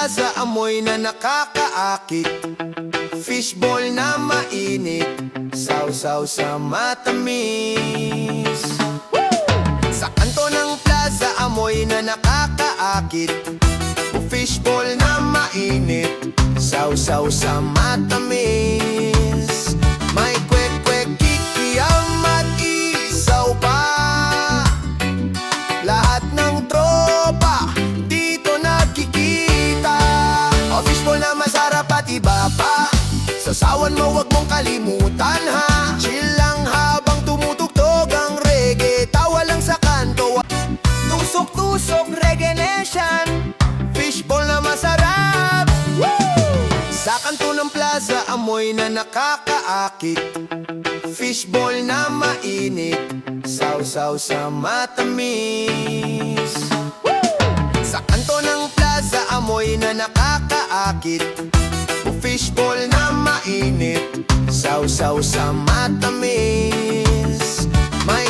plaza, amoy na nakakaakit. Fishball na mainit, sausaw sa matamis. Sa kanto ng plaza, amoy na nakakaakit. Fishball na mainit, sausaw sa matamis. May kwek-kwek, kikiam at isaw pa. Lahat ng tropa dito nagkikita. O fishball na masarap at iba pa. Sasawan mo, wag mong kalimutan ha. Chill lang habang tumutugtog ang reggae. Tawa lang sa kanto, tusok-tusok reggae nation. Fishball na masarap. Sa kanto ng plaza, amoy na nakakaakit. Fishball na mainit, sausaw sa matamis. Sa kanto ng plaza, amoy na nakakaakit. Fishball na mainit, sausaw sa matamis. May